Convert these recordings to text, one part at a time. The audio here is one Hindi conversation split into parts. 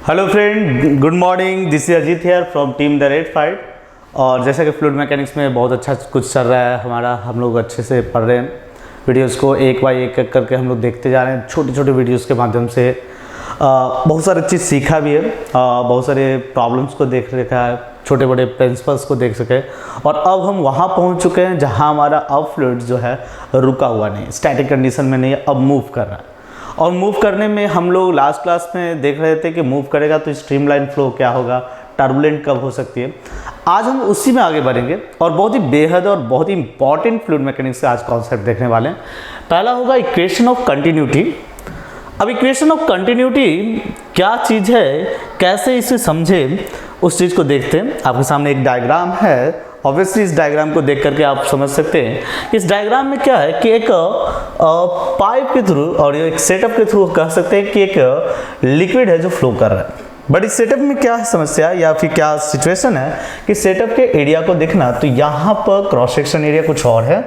Hello friend, good morning. This is Ajit here from team the red fight. और जैसा कि फ्लूइड मैकेनिक्स में बहुत अच्छा कुछ चल रहा है हमारा, हम लोग अच्छे से पढ़ रहे हैं वीडियोस को, एक बाय एक करके हम लोग देखते जा रहे हैं। छोटे छोटे वीडियोस के माध्यम से बहुत सारी चीज़ सीखा भी है, बहुत सारे प्रॉब्लम्स को देख रखा है, छोटे बड़े प्रिंसिपल्स को देख सके। और अब हम वहाँ पहुँच चुके हैं जहाँ हमारा अब फ्लूइड जो है रुका हुआ नहीं, स्टैटिक कंडीशन में नहीं है, अब मूव कर रहा है। और मूव करने में हम लोग लास्ट क्लास में देख रहे थे कि मूव करेगा तो स्ट्रीमलाइन फ्लो क्या होगा, टर्बुलेंट कब हो सकती है। आज हम उसी में आगे बढ़ेंगे और बहुत ही बेहद और बहुत ही इंपॉर्टेंट फ्लूइड मैकेनिक्स का आज कॉन्सेप्ट देखने वाले हैं। पहला होगा इक्वेशन ऑफ कंटिन्यूटी। अब इक्वेशन ऑफ कंटिन्यूटी क्या चीज़ है, कैसे इसे समझे, उस चीज़ को देखते हैं। आपके सामने एक डायग्राम है, ऑब्वियसली इस डायग्राम को देख करके आप समझ सकते हैं इस डायग्राम में क्या है कि एक पाइप के थ्रू और एक सेटअप के थ्रू कह सकते हैं कि एक लिक्विड है जो फ्लो कर रहा है। बट इस सेटअप में क्या है समस्या या फिर क्या सिचुएशन है कि सेटअप के एरिया को देखना, तो यहाँ पर क्रॉस सेक्शन एरिया कुछ और है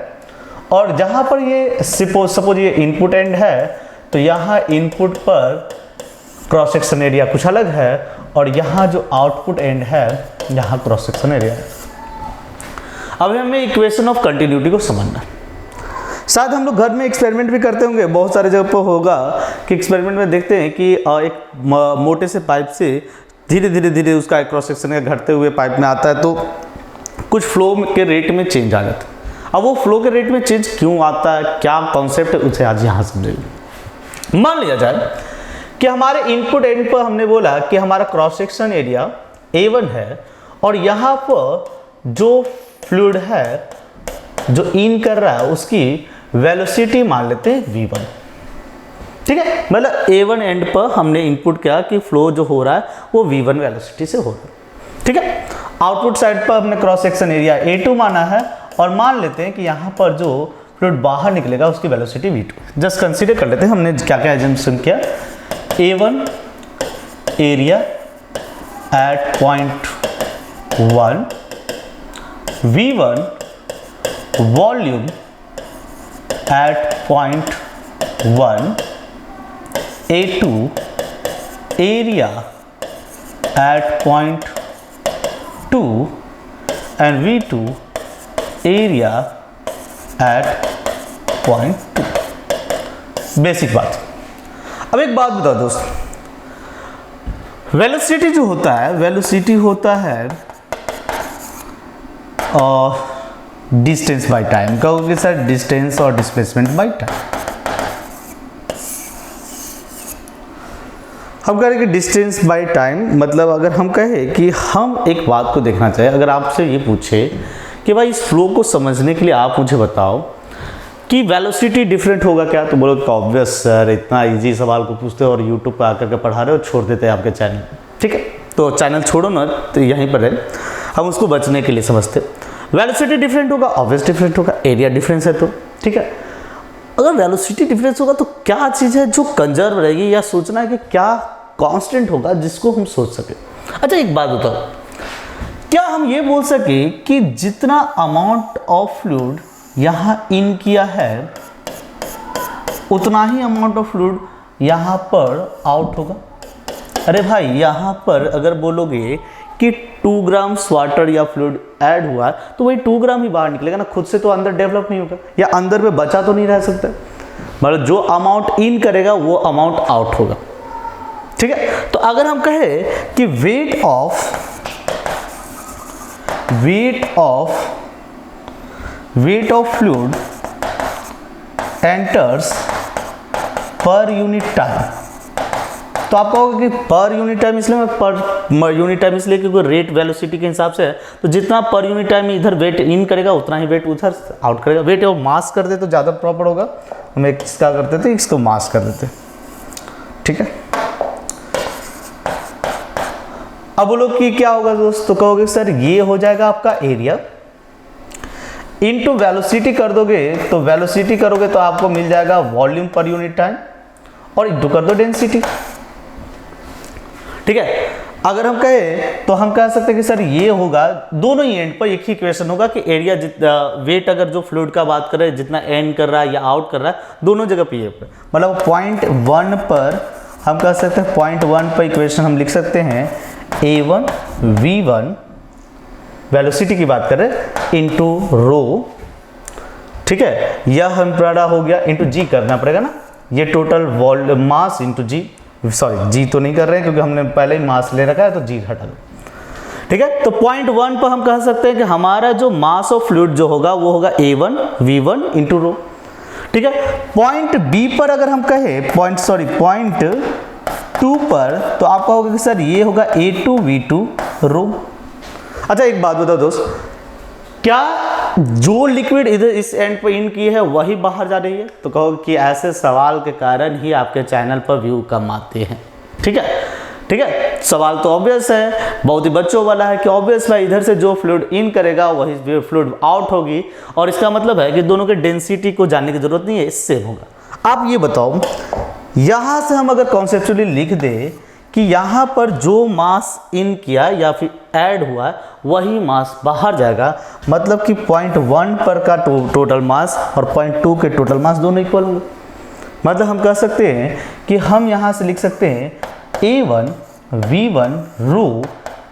और जहाँ पर ये सपोज ये इनपुट एंड है तो यहाँ इनपुट पर क्रॉस सेक्शन एरिया कुछ अलग है और यहाँ जो आउटपुट एंड है यहाँ क्रॉस सेक्शन एरिया है। अब हमें इक्वेशन ऑफ कंटिन्यूटी को समझना। शायद हम लोग घर में एक्सपेरिमेंट भी करते होंगे, बहुत सारे जगह पर होगा कि एक्सपेरिमेंट में देखते हैं कि एक मोटे से पाइप से धीरे धीरे उसका क्रॉस सेक्शन घटते हुए पाइप में आता है तो कुछ फ्लो के रेट में चेंज आ जाता है। अब वो फ्लो के रेट में चेंज क्यों आता है, क्या कॉन्सेप्ट है, उसे आज यहाँ समझेंगे। मान लिया जाए कि हमारे इनपुट एंड पर हमने बोला कि हमारा क्रॉस सेक्शन एरिया A1 है और यहाँ पर जो फ्लूइड है जो इन कर रहा है उसकी वेलोसिटी मान लेते हैं V1। ठीक है, मतलब A1 एंड पर हमने इनपुट किया कि फ्लो जो हो रहा है वो V1 वेलोसिटी से हो रहा है। ठीक है, आउटपुट साइड पर हमने क्रॉस सेक्शन एरिया A2 माना है और मान लेते हैं कि यहाँ पर जो फ्लूइड बाहर निकलेगा उसकी वेलोसिटी V2। जस्ट कंसीडर कर लेते हैं हमने क्या क्या एजम्पशन किया। A1 area at point 1, V1 volume at point 1, A2 area at point 2 and V2 area at point 2। Basic बात। अब एक बात बताओ दोस्त, वेलोसिटी जो होता है, वेलोसिटी होता है डिस्टेंस बाय टाइम। कहोगे सर डिस्टेंस और डिस्प्लेसमेंट बाय टाइम। हम कह रहे कि डिस्टेंस बाय टाइम मतलब अगर हम कहें कि हम एक बात को देखना चाहिए, अगर आपसे ये पूछे कि भाई इस फ्लो को समझने के लिए आप मुझे बताओ कि वेलोसिटी डिफरेंट होगा क्या, तो बोलो तो ऑब्वियस सर, इतना इजी सवाल को पूछते हो और यूट्यूब पर आकर के पढ़ा रहे हो, छोड़ देते हैं आपके चैनल। ठीक है, तो चैनल छोड़ो ना, तो यहीं पर है, हम उसको बचने के लिए समझते। वेलोसिटी डिफरेंट होगा, ऑब्वियस डिफरेंट होगा, एरिया डिफरेंस है तो ठीक है। अगर वेलोसिटी डिफरेंस होगा तो क्या चीज़ है जो कंजर्व रहेगी, या सोचना है कि क्या कांस्टेंट होगा जिसको हम सोच सके। अच्छा एक बात बताओ, क्या हम ये बोल सके कि जितना अमाउंट ऑफ फ्लूइड यहाँ इन किया है उतना ही अमाउंट ऑफ फ्लूइड यहाँ पर आउट होगा? अरे भाई यहाँ पर अगर बोलोगे कि 2 ग्राम वाटर या फ्लूइड ऐड हुआ तो वही 2 ग्राम ही बाहर निकलेगा ना, खुद से तो अंदर डेवलप नहीं होगा या अंदर में बचा तो नहीं रह सकता। मतलब जो अमाउंट इन करेगा वो अमाउंट आउट होगा। ठीक है, तो अगर हम कहें कि weight of fluid enters per unit time, तो आप कहोगे कि पर यूनिट टाइम इसलिए मैं पर यूनिट टाइम इसलिए क्योंकि रेट वेलोसिटी के हिसाब से है, तो जितना पर यूनिट टाइम इधर वेट इन करेगा उतना ही वेट उधर आउट करेगा। वेट और मास कर दे तो ज़्यादा प्रॉपर होगा, हम एक क्या करते थे, इसको मास कर देते। ठीक है, अब बोलो कि क्या होगा दोस्त, तो कहोगे सर ये हो जाएगा आपका एरिया इनटू वेलोसिटी कर दोगे, तो वेलोसिटी करोगे तो आपको मिल जाएगा वॉल्यूम पर यूनिट टाइम और इनटू कर दो डेंसिटी। ठीक है, अगर हम कहें तो हम कह सकते हैं कि सर ये होगा, दोनों ही एंड पर एक ही इक्वेशन होगा कि एरिया वेट अगर जो फ्लूइड का बात करें जितना एंड कर रहा है या आउट कर रहा है, दोनों जगह पे ये मतलब पॉइंट 1 पर हम कह सकते हैं पॉइंट 1 पर इक्वेशन हम लिख सकते हैं A1 V1 वेलोसिटी की बात करें इनटू रो, ठीक है, यह हमारा हो गया इनटू जी करना पड़ेगा ना, ये टोटल वॉल्यूम मास इनटू जी, सॉरी जी तो नहीं कर रहे हैं क्योंकि हमने पहले ही मास ले रखा है तो जी हटा दो, ठीक है। तो पॉइंट 1 पर हम कह सकते हैं कि हमारा जो मास ऑफ फ्लूइड जो होगा वो होगा A1 V1 इनटू रो, ठीक है। पॉइंट बी पर अगर हम कहें पॉइंट 2 पर तो आप कहोगे कि सर ये होगा A2 V2 रो। अच्छा एक बात बताओ दोस्त, क्या जो लिक्विड इधर इस एंड पर इन की है वही बाहर जा रही है? तो कहोगे कि ऐसे सवाल के कारण ही आपके चैनल पर व्यू कम आते हैं, ठीक है, ठीक है। सवाल तो ऑब्वियस है, बहुत ही बच्चों वाला है कि ऑब्वियस भाई इधर से जो फ्लूइड इन करेगा वही फ्लूइड आउट होगी, और इसका मतलब है कि दोनों के डेंसिटी को जानने की जरूरत नहीं है, सेम होगा। आप ये बताओ, यहां से हम अगर कॉन्सेप्चुअली लिख दें कि यहाँ पर जो मास इन किया या फिर ऐड हुआ वही मास बाहर जाएगा, मतलब कि पॉइंट 1 पर का टोटल मास और पॉइंट 2 के टोटल मास दोनों इक्वल होंगे। मतलब हम कह सकते हैं कि हम यहाँ से लिख सकते हैं A1 V1 rho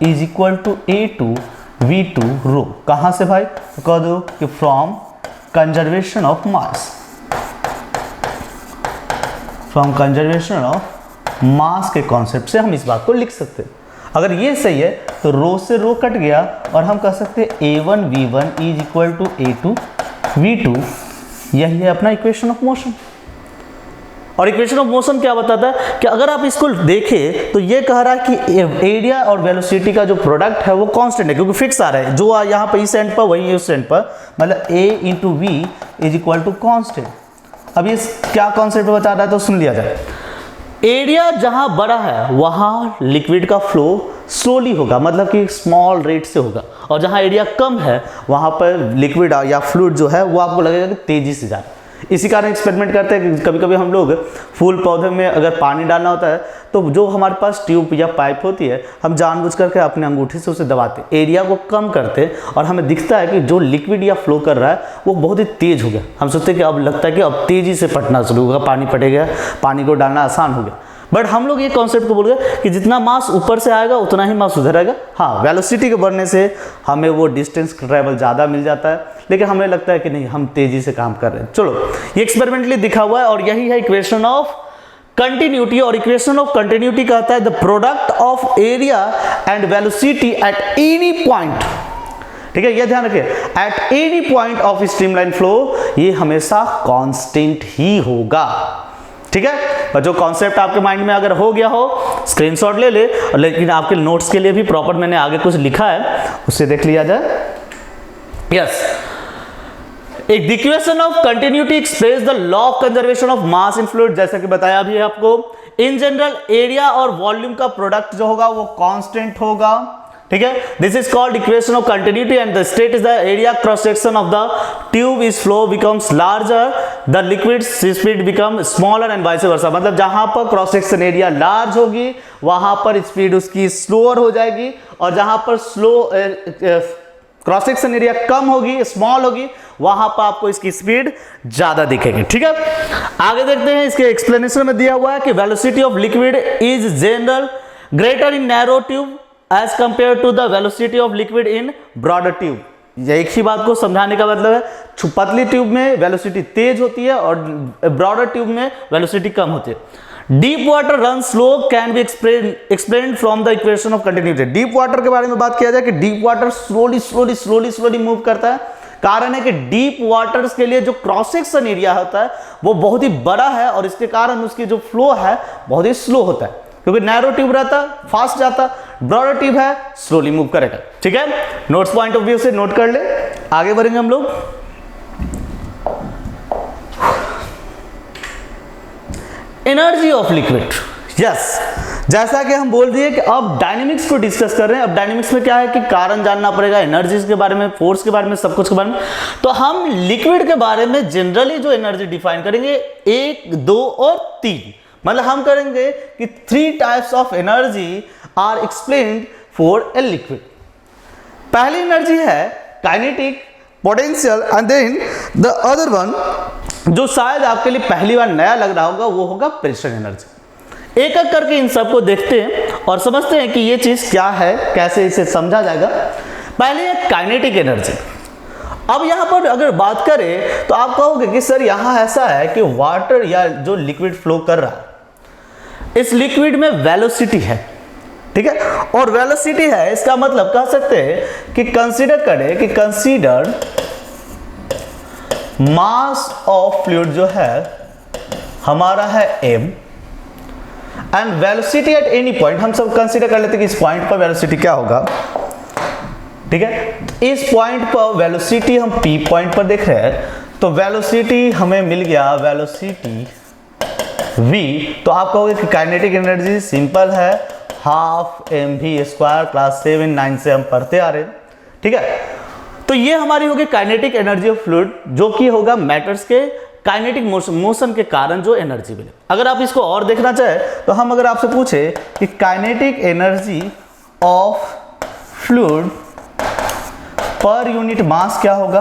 is equal to A2 V2 rho. कहाँ से भाई? तो कह दो कि from conservation of mass, from conservation of mass के कॉन्सेप्ट से हम इस बात को लिख सकते हैं। अगर ये सही है तो रो से रो कट गया और हम कह सकते हैं A1 V1 is equal to A2 V2, यही है अपना इक्वेशन ऑफ मोशन। और इक्वेशन ऑफ मोशन क्या बताता है कि अगर आप इसको देखें तो ये कह रहा है कि एरिया और वेलोसिटी का जो प्रोडक्ट है वो कांस्टेंट है, क्योंकि फिक्स आ रहा है, जो यहाँ पर इस एंड पर वही उस एंड पर, मतलब A into V is equal to constant. अब ये क्या कॉन्सेप्ट बता रहा है तो सुन लिया जाए। एरिया जहां बड़ा है वहां लिक्विड का फ्लो स्लोली होगा, मतलब कि स्मॉल रेट से होगा, और जहां एरिया कम है वहां पर लिक्विड या फ्लूइड जो है वो आपको लगेगा कि तेजी से जा रहा है। इसी कारण एक्सपेरिमेंट करते हैं कि कभी कभी हम लोग फूल पौधे में अगर पानी डालना होता है तो जो हमारे पास ट्यूब या पाइप होती है हम जानबूझ करके अपने अंगूठे से उसे दबाते, एरिया को कम करते, और हमें दिखता है कि जो लिक्विड या फ्लो कर रहा है वो बहुत ही तेज हो गया। हम सोचते हैं कि अब लगता है कि अब तेजी से फटना शुरू होगा, पानी फटेगा, पानी को डालना आसान हो गया। बट हम लोग ये कॉन्सेप्ट को बोल गए कि जितना मास ऊपर से आएगा उतना ही मास उधर आएगा। हाँ, वेलोसिटी के बढ़ने से हमें वो डिस्टेंस ट्रैवल ज़्यादा मिल जाता है, लेकिन हमें लगता है कि नहीं हम तेजी से काम कर रहे हैं। चलो, ये एक्सपेरिमेंटली दिखा हुआ है और यही है इक्वेशन ऑफ कंटिन्यूटी। और इक्वेशन ऑफ कंटिन्यूटी कहता है the product of area and velocity at any point, ठीक है, ये ध्यान रखिए, at any point of streamline flow ये हमेशा कांस्टेंट ही होगा, ठीक है। और जो कॉन्सेप्ट आपके माइंड में अगर हो गया हो स्क्रीनशॉट ले ले, लेकिन आपके नोट्स के लिए भी प्रॉपर मैंने आगे कुछ लिखा है उससे देख लिया जाए। यस, एक equation of continuity express the law of conservation of mass in fluid, जैसा कि बताया भी है आपको। इन जनरल एरिया और वॉल्यूम का प्रोडक्ट जो होगा वो कांस्टेंट होगा, ठीक है। This is called equation of continuity and the state is the area cross section of the tube is flow becomes larger, the liquid speed become smaller and vice versa. मतलब जहां पर क्रॉस सेक्शन एरिया लार्ज होगी वहां पर स्पीड उसकी स्लोअर हो जाएगी, और जहां पर क्रॉस सेक्शन एरिया कम होगी, स्मॉल होगी, वहां पर आपको इसकी स्पीड ज्यादा दिखेगी, ठीक है। आगे देखते हैं, इसके एक्सप्लेनेशन में दिया हुआ है कि velocity of liquid is general greater in narrow tube as compare to the velocity of liquid in broader tube. एक ही बात को समझाने का मतलब है, पतली ट्यूब में वेलोसिटी तेज होती है और ब्रॉडर ट्यूब में वेलोसिटी कम होती है। Deep water run slow can be explained from the equation of continuity. Deep water के बारे में बात किया जाए कि डीप वाटर स्लोली मूव करता है। कारण है कि डीप वाटर्स के लिए जो क्रॉस सेक्शन एरिया होता है वो बहुत ही बड़ा है, और इसके कारण उसकी जो फ्लो है बहुत ही स्लो होता है, क्योंकि नैरो ट्यूब रहता फास्ट जाता, ब्रॉडर ट्यूब है स्लोली मूव करेगा, ठीक है। नोट्स पॉइंट ऑफ व्यू से नोट कर ले, आगे बढ़ेंगे हम लोग। एनर्जी ऑफ लिक्विड, यस, जैसा कि हम बोल दिए कि अब डायनेमिक्स को डिस्कस कर रहे हैं। अब डायनेमिक्स में क्या है कि कारण जानना पड़ेगा, एनर्जीज के बारे में, फोर्स के बारे में, सब कुछ के बारे में। तो हम लिक्विड के बारे में जनरली जो एनर्जी डिफाइन करेंगे 1, 2 और 3, मतलब हम करेंगे कि 3 types of energy are explained for a liquid. पहली एनर्जी है kinetic, potential, and then the other one जो शायद आपके लिए पहली बार नया लग रहा होगा वो होगा प्रेशर एनर्जी। एक एक करके इन सबको देखते हैं और समझते हैं कि ये चीज़ क्या है, कैसे इसे समझा जाएगा। पहले है काइनेटिक एनर्जी। अब यहाँ पर अगर बात करें तो आप कहोगे कि सर यहाँ ऐसा है कि वाटर या जो लिक्विड फ्लो कर रहा है, इस लिक्विड में वेलोसिटी है, ठीक है, और वेलोसिटी है, इसका मतलब कह सकते हैं कि कंसीडर करें कि कंसीडर मास ऑफ फ्लूइड जो है हमारा है m and velocity at any point, हम सब कंसीडर कर लेते हैं कि इस पॉइंट पर वेलोसिटी क्या होगा, ठीक है। इस पॉइंट पर वेलोसिटी हम p पॉइंट पर देख रहे हैं, तो वेलोसिटी हमें मिल गया, वेलोसिटी v। तो आप कहोगे कि काइनेटिक एनर्जी सिंपल है, हाफ mv², क्लास 7-9 से हम पढ़ते आ रहे हैं, ठीक है। तो ये हमारी होगी काइनेटिक एनर्जी ऑफ फ्लूइड, जो कि होगा मैटर्स के काइनेटिक मोशन के कारण जो एनर्जी मिले। अगर आप इसको और देखना चाहे तो हम अगर आपसे पूछे कि काइनेटिक एनर्जी ऑफ फ्लूइड पर यूनिट मास क्या होगा,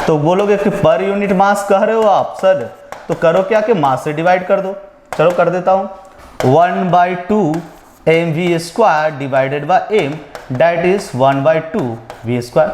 तो बोलोगे कि पर यूनिट मास कह रहे हो आप सर, तो करो क्या कि मास से डिवाइड कर दो। चलो कर देता हूं, 1/2 mv² divided by m, that is 1/2 v²,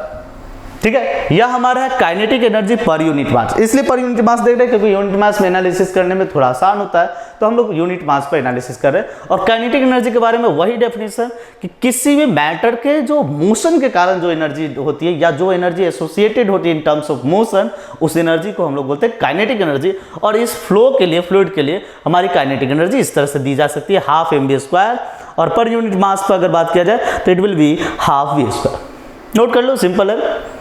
ठीक है। यह हमारा है काइनेटिक एनर्जी पर यूनिट मास। इसलिए पर यूनिट मास देख रहे हैं क्योंकि यूनिट मास में एनालिसिस करने में थोड़ा आसान होता है, तो हम लोग यूनिट मास पर एनालिसिस कर रहे हैं। और काइनेटिक एनर्जी के बारे में वही डेफिनेशन कि किसी भी मैटर के जो मोशन के कारण जो एनर्जी होती है या जो एनर्जी एसोसिएटेड होती है इन टर्म्स ऑफ मोशन, उस एनर्जी को हम लोग बोलते हैं काइनेटिक एनर्जी। और इस फ्लो के लिए, फ्लूइड के लिए हमारी काइनेटिक एनर्जी इस तरह से दी जा सकती है, हाफ mv², और पर यूनिट मास पर अगर बात किया जाए तो it will be half v²। Note कर लो, सिंपल है।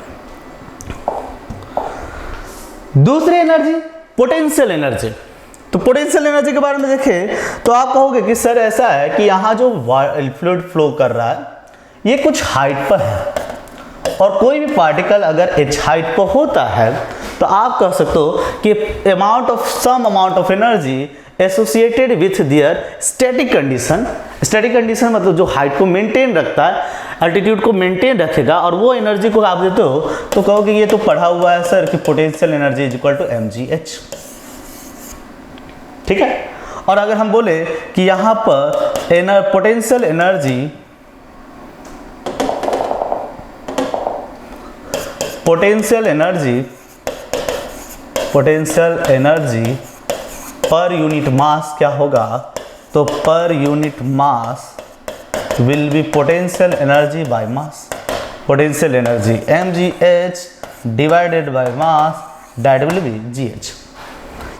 दूसरी एनर्जी पोटेंशियल एनर्जी। तो पोटेंशियल एनर्जी के बारे में देखें तो आप कहोगे कि सर ऐसा है कि यहाँ जो फ्लूइड फ्लो कर रहा है ये कुछ हाइट पर है, और कोई भी पार्टिकल अगर h हाइट पर होता है तो आप कह सकते हो कि some amount of energy associated with their static condition. Static condition मतलब जो हाइट को मेंटेन रखता है, एल्टीट्यूड को मेंटेन रखेगा, और वो एनर्जी को आप देते हो तो कहोगे ये तो पढ़ा हुआ है सर कि potential energy is equal to mgh, ठीक है। और अगर हम बोले कि यहां पर पोटेंशियल एनर्जी पर यूनिट मास क्या होगा, तो पर unit mass will be potential energy by mass, potential energy mgh divided by mass, that will be gh।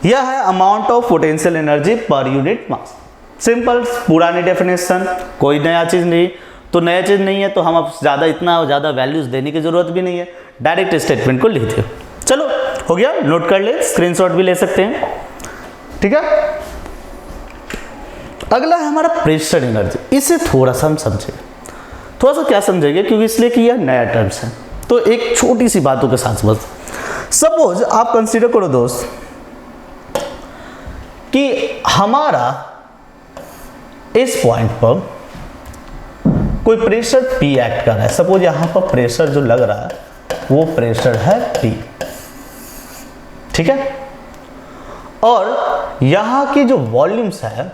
यह है amount of potential energy per unit mass. Simple, पुरानी डेफिनेशन, कोई नया चीज नहीं। तो नया चीज नहीं है तो हम अब ज़्यादा वैल्यूज देने की जरूरत भी नहीं है, डायरेक्ट स्टेटमेंट को लिखते हैं। चलो हो गया, नोट कर ले, स्क्रीनशॉट भी ले सकते हैं, ठीक है। अगला है हमारा प्रेशर एनर्जी। इसे थोड़ा सा हम समझेंगे, थोड़ा सा क्या समझेंगे क्योंकि इसलिए कि यह नया टर्म्स है, तो एक छोटी सी बातों के साथ समझ। सपोज आप कंसीडर करो दोस्त कि हमारा इस पॉइंट पर कोई प्रेशर P एक्ट कर रहा है। सपोज यहां पर प्रेशर जो लग रहा है वो प्रेशर है P, ठीक है। और यहां की जो वॉल्यूम्स है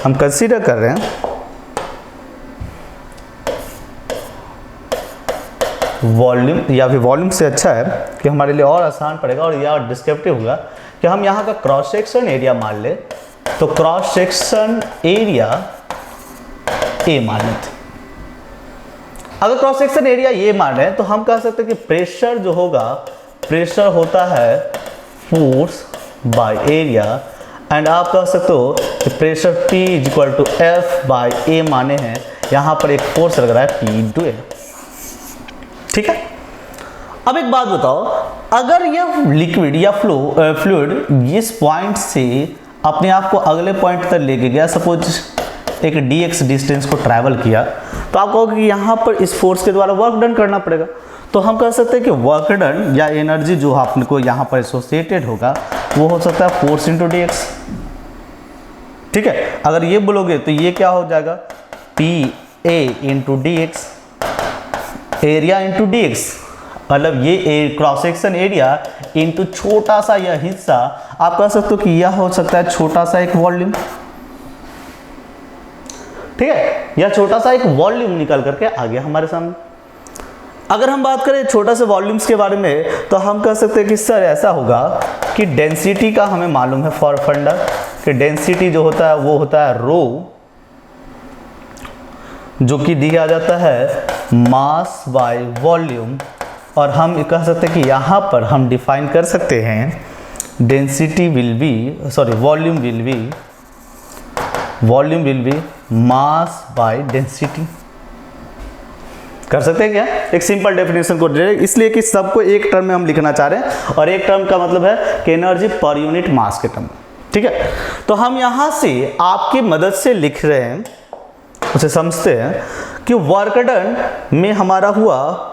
हम कंसीडर कर रहे हैं, वॉल्यूम, या फिर वॉल्यूम से अच्छा है कि हमारे लिए और आसान पड़ेगा और यह डिस्क्रिप्टिव होगा कि हम यहाँ का क्रॉस सेक्शन एरिया मान ले, तो क्रॉस सेक्शन एरिया A मान लेते। अगर क्रॉस सेक्शन एरिया A मान रहे हैं तो हम कह सकते हैं कि प्रेशर जो होगा, प्रेशर होता है फोर्स बाय एरिया, एंड आप कह सकते हो कि pressure P is equal to F by A माने हैं, यहाँ पर एक फोर्स लग रहा है P इंटू A, ठीक है। अब एक बात बताओ, अगर यह लिक्विड या फ्लूइड इस पॉइंट से अपने आप को अगले पॉइंट तक लेके गया, सपोज एक dx डिस्टेंस को ट्रैवल किया, तो आप कहोगे कि यहाँ पर इस फोर्स के द्वारा वर्क डन करना पड़ेगा। तो हम कह सकते हैं कि वर्क डन या एनर्जी जो आपने को यहाँ पर एसोसिएटेड होगा वो हो सकता है फोर्स इंटू डी एक्स, ठीक है। अगर ये बोलोगे तो ये क्या हो जाएगा, P A into D x, area into D x, मतलब ये क्रॉस सेक्शन एरिया इनटू छोटा सा यह हिस्सा, आप कह सकते हो कि यह हो सकता है छोटा सा एक वॉल्यूम, ठीक है, यह छोटा सा एक वॉल्यूम निकल करके आ गया हमारे सामने। अगर हम बात करें छोटा से वॉल्यूम्स के बारे में तो हम कह सकते हैं कि सर ऐसा होगा कि डेंसिटी का हमें मालूम है फॉर फंडा कि डेंसिटी जो होता है वो होता है रो, जो कि दिया जाता है मास बाय वॉल्यूम। और हम कह सकते हैं कि यहाँ पर हम डिफाइन कर सकते हैं density will be volume will be mass by density. कर सकते हैं क्या एक सिंपल डेफिनेशन को, इसलिए कि सबको एक टर्म में हम लिखना चाह रहे हैं और एक टर्म का मतलब है कि एनर्जी पर यूनिट मास के टर्म, ठीक है। तो हम यहाँ से आपकी मदद से लिख रहे हैं, उसे समझते हैं कि वर्क डन में हमारा हुआ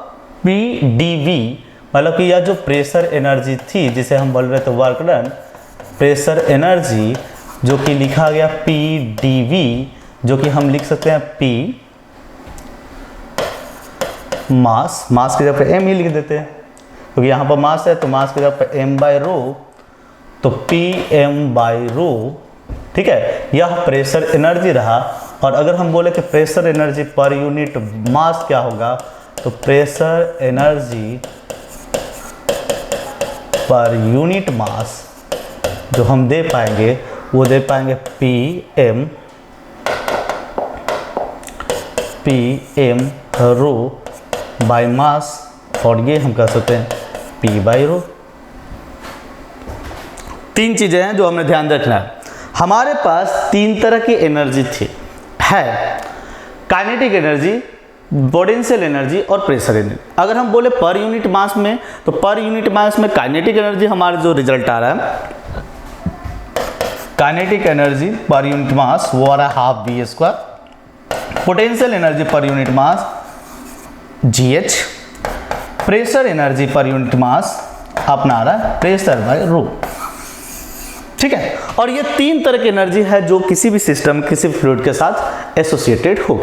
PdV, मतलब कि यह जो प्रेशर एनर्जी थी जिसे हम बोल रहे थे वर्क डन, प्रेशर एनर्जी जो कि लिखा गया PdV, जो कि हम लिख सकते हैं P मास की जगह पे m ही लिख देते हैं क्योंकि यहाँ पर मास है, तो मास की जगह पे m बाय रो, तो Pm बाय रो, ठीक है। यह प्रेशर एनर्जी रहा। और अगर हम बोले कि प्रेशर एनर्जी पर यूनिट मास क्या होगा, तो प्रेशर एनर्जी पर यूनिट मास जो हम दे पाएंगे वो दे पाएंगे Pm रो बाय मास, और ये हम कह सकते हैं P बाय रो। तीन चीजें हैं जो हमें ध्यान रखना है। हमारे पास तीन तरह की एनर्जी थी, है काइनेटिक एनर्जी, पोटेंशियल एनर्जी और प्रेशर एनर्जी। अगर हम बोले पर यूनिट मास में, तो पर यूनिट मास में काइनेटिक एनर्जी हमारा जो रिजल्ट आ रहा है, काइनेटिक एनर्जी पर यूनिट मास वो आ रहा है half V², potential energy per unit मास GH, pressure energy per unit मास अपना आ रहा है प्रेशर बाय रो, ठीक है। और ये तीन तरह की एनर्जी है जो किसी भी सिस्टम, किसी भी फ्लूइड के साथ एसोसिएटेड हो।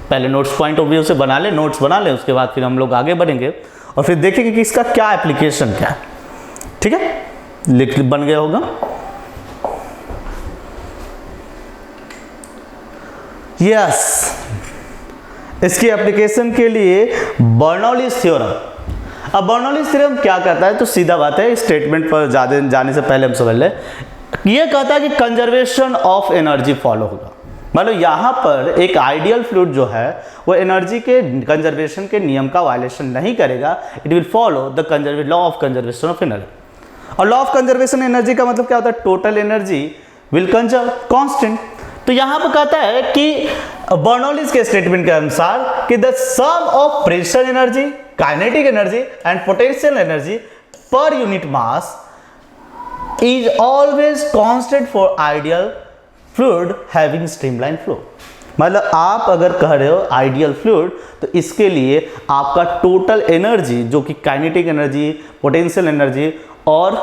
पहले नोट्स पॉइंट ऑफ व्यू से बना ले, नोट्स बना ले, उसके बाद फिर हम लोग आगे बढ़ेंगे और फिर देखेंगे कि इसका क्या एप्लीकेशन क्या है, ठीक है। लिख बन गया होगा। यस, इसकी एप्लीकेशन के लिए बर्नौलीज थ्योरम। अब बर्नौलीज थ्योरम क्या कहता है, तो सीधा बात है, स्टेटमेंट पर जाने से पहले हम समझ ले। ये कहता है कि कंजर्वेशन ऑफ एनर्जी फॉलो होगा, मतलब यहाँ पर एक आइडियल फ्लूइड जो है वो एनर्जी के कंजर्वेशन के नियम का वायलेशन नहीं करेगा। It will follow the law of conservation of energy. और लॉ ऑफ कंजर्वेशन एनर्जी का मतलब क्या होता है, total energy will conserve constant. तो यहाँ पर कहता है कि बर्नौलीज के स्टेटमेंट के अनुसार कि the sum of pressure energy, kinetic energy and potential energy per unit mass is always constant for ideal fluid having streamline flow। मतलब आप अगर कह रहे हो आइडियल फ्लूइड, तो इसके लिए आपका टोटल एनर्जी जो कि काइनेटिक एनर्जी, पोटेंशियल एनर्जी और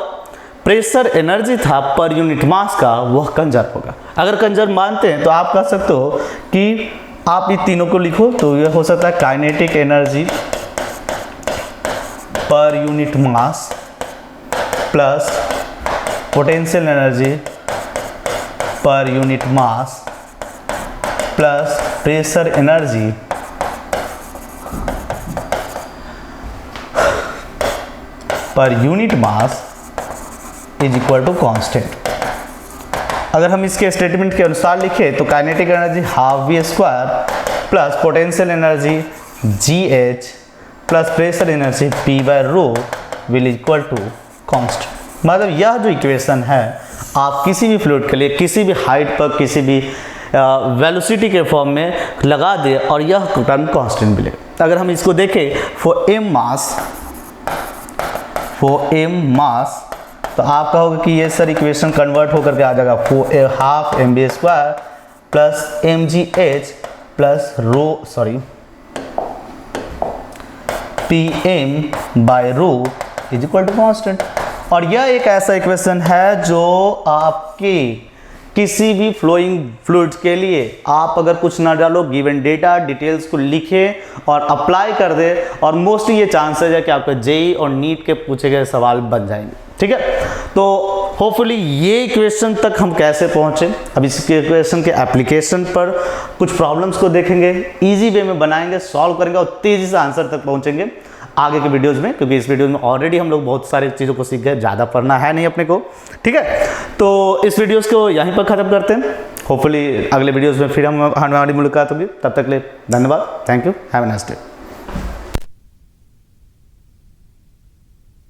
प्रेशर एनर्जी था पर यूनिट मास का, वह कंजर्व होगा। अगर कंजर्व मानते हैं तो आप कह सकते हो कि आप इन तीनों को लिखो, तो यह हो सकता है kinetic energy per unit mass plus potential energy per unit mass plus pressure energy per unit mass is equal to constant. अगर हम इसके स्टेटमेंट के अनुसार लिखें तो kinetic energy half V² plus potential energy GH plus pressure energy P by rho will equal to constant. मतलब यह जो इक्वेशन है आप किसी भी फ्लूइड के लिए किसी भी हाइट पर किसी भी वेलोसिटी के फॉर्म में लगा दे और यह टर्म कांस्टेंट मिलेगा। अगर हम इसको देखें फॉर m मास, तो आप कहोगे कि ये सर इक्वेशन कन्वर्ट होकर के आ जाएगा for half mv² plus mgh plus Pm by rho is equal to constant. और यह एक ऐसा इक्वेशन है जो आपके किसी भी फ्लोइंग फ्लूइड्स के लिए आप अगर कुछ ना डालो, गिवन डेटा डिटेल्स को लिखे और अप्लाई कर दे, और मोस्टली ये चांसेस है कि आपका जेई और नीट के पूछे गए सवाल बन जाएंगे। ठीक है, तो होपफुली ये क्वेश्चन तक हम कैसे पहुंचे, अब इस क्वेश्चन के एप्लीकेशन पर कुछ प्रॉब्लम्स को देखेंगे, इजी वे में बनाएंगे, सॉल्व करेंगे और तेजी से आंसर तक पहुंचेंगे आगे के वीडियोस में, क्योंकि इस वीडियो में ऑलरेडी हम लोग बहुत सारी चीज़ों को सीख गए, ज़्यादा पढ़ना है नहीं अपने को। ठीक है, तो इस वीडियोस को यहीं पर ख़त्म करते हैं। होपफुली अगले वीडियोस में फिर हमारी मुलाकात होगी, तब तक के लिए धन्यवाद, thank you, have a nice day.